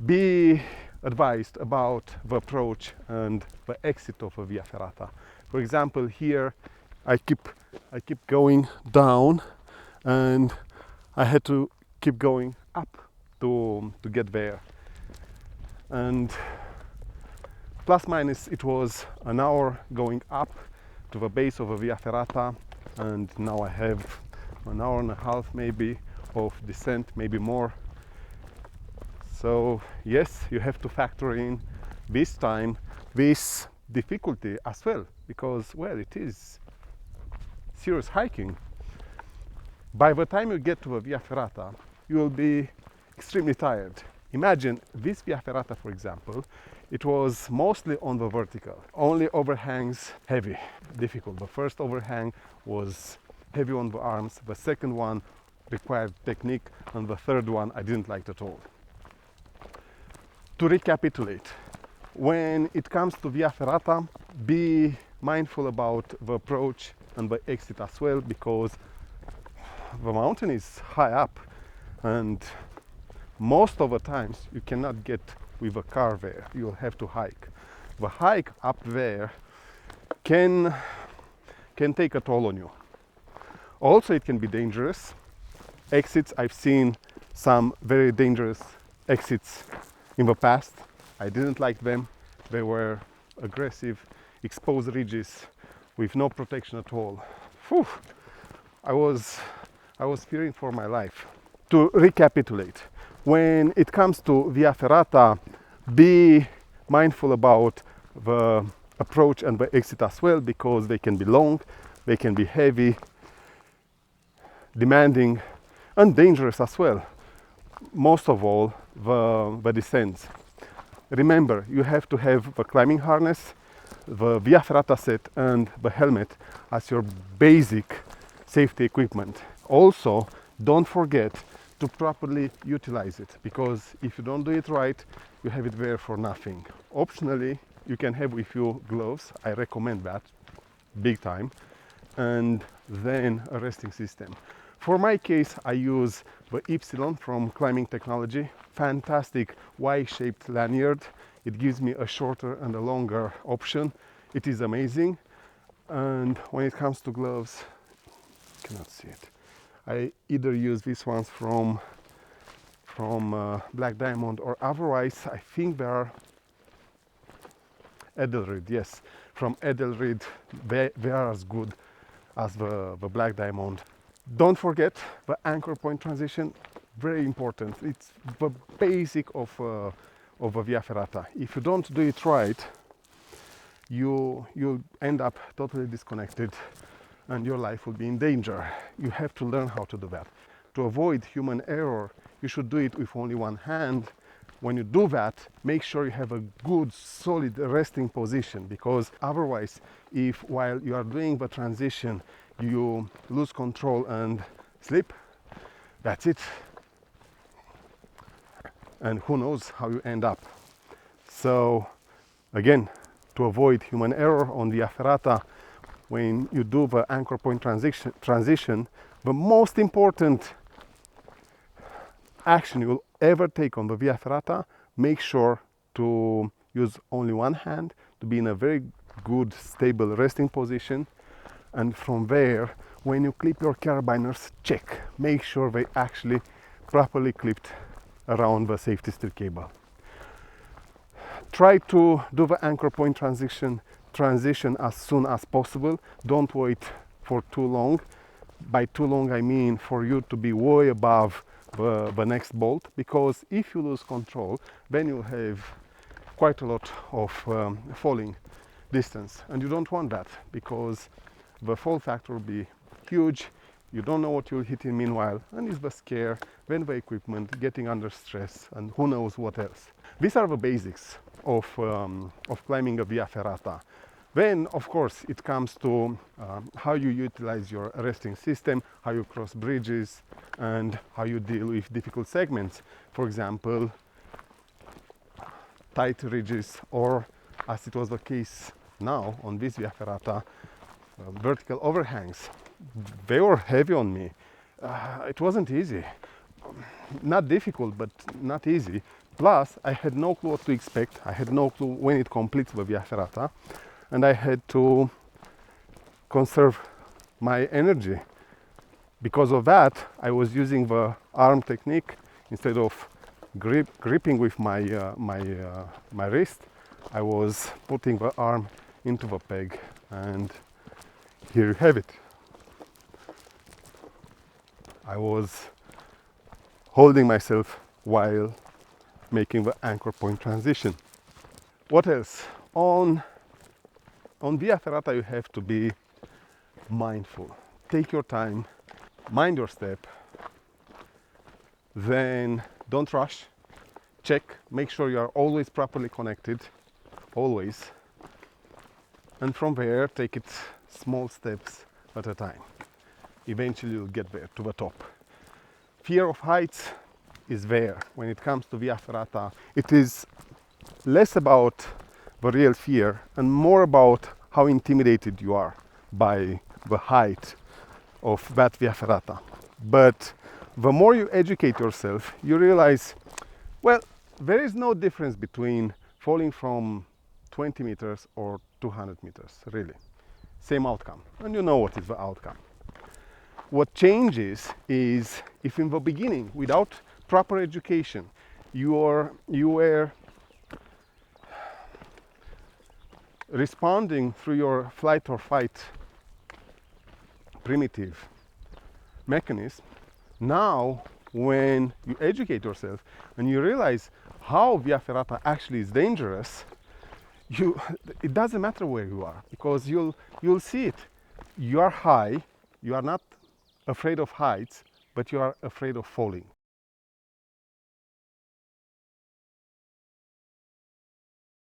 be advised about the approach and the exit of a Via Ferrata. For example, here I keep going down, and I had to keep going up to get there. And plus minus, it was an hour going up to the base of a Via Ferrata, and now I have an hour and a half maybe of descent, maybe more. So yes, you have to factor in this time, this difficulty as well, because, well, it is serious hiking. By the time you get to a Via Ferrata, you will be extremely tired. Imagine this Via Ferrata, for example, it was mostly on the vertical, only overhangs heavy, difficult. The first overhang was heavy on the arms, the second one required technique, and the third one I didn't like at all. To recapitulate, when it comes to Via Ferrata, be mindful about the approach and the exit as well, because the mountain is high up, and most of the times you cannot get with a car there. You'll have to hike. The hike up there can take a toll on you. Also, it can be dangerous. Exits, I've seen some very dangerous exits in the past. I didn't like them. They were aggressive, exposed ridges with no protection at all. Whew. I was fearing for my life. To recapitulate, when it comes to Via Ferrata, be mindful about the approach and the exit as well, because they can be long, they can be heavy, demanding, and dangerous as well. Most of all, the descents. Remember, you have to have the climbing harness, the Via Ferrata set, and the helmet as your basic safety equipment. Also, don't forget to properly utilize it, because if you don't do it right, you have it there for nothing. Optionally, you can have with you gloves. I recommend that big time, and then a resting system. For my case, I use the Y from Climbing Technology. Fantastic Y-shaped lanyard. It gives me a shorter and a longer option. It is amazing. And when it comes to gloves, you cannot see it. I either use these ones from Black Diamond, or otherwise I think they are Edelrid. Yes, from Edelrid. They are as good as the Black Diamond. Don't forget the anchor point transition, very important. It's the basic of a Via Ferrata. If you don't do it right, you'll end up totally disconnected and your life will be in danger. You have to learn how to do that. To avoid human error, you should do it with only one hand. When you do that, make sure you have a good, solid resting position, because otherwise, if while you are doing the transition, you lose control and slip, that's it. And who knows how you end up. So again, to avoid human error on Via Ferrata, when you do the anchor point transition, the most important action you will ever take on the Via Ferrata, make sure to use only one hand, to be in a very good, stable resting position. And from there, when you clip your carabiners, check, make sure they actually properly clipped around the safety steel cable. Try to do the anchor point transition as soon as possible. Don't wait for too long. By too long, I mean for you to be way above the next bolt, because if you lose control, then you have quite a lot of falling distance, and you don't want that, because the fall factor will be huge. You don't know what you'll hit in meanwhile, and it's the scare, then the equipment getting under stress, and who knows what else. These are the basics of climbing a Via Ferrata. Then, of course, it comes to how you utilize your resting system, how you cross bridges, and how you deal with difficult segments. For example, tight ridges, or as it was the case now on this Via Ferrata, vertical overhangs. They were heavy on me. It wasn't easy. Not difficult, but not easy Plus, I had no clue what to expect. I had no clue when it completes the Via Ferrata, and I had to conserve my energy. Because of that, I was using the arm technique instead of gripping with my wrist. I was putting the arm into the peg, and here you have it. I was holding myself while making the anchor point transition. What else? On Via Ferrata, you have to be mindful. Take your time, mind your step, then don't rush. Check, make sure you are always properly connected, always. And from there, take it small steps at a time. Eventually, you'll get there to the top. Fear of heights is there. When it comes to Via Ferrata, it is less about the real fear and more about how intimidated you are by the height of that Via Ferrata. But the more you educate yourself, you realize, well, there is no difference between falling from 20 meters or 200 meters, really. Same outcome, and you know what is the outcome. What changes is if in the beginning, without proper education, you were responding through your flight or fight primitive mechanism. Now, when you educate yourself and you realize how Via Ferrata actually is dangerous, it doesn't matter where you are, because you'll see it. You are high, you are not afraid of heights, but you are afraid of falling.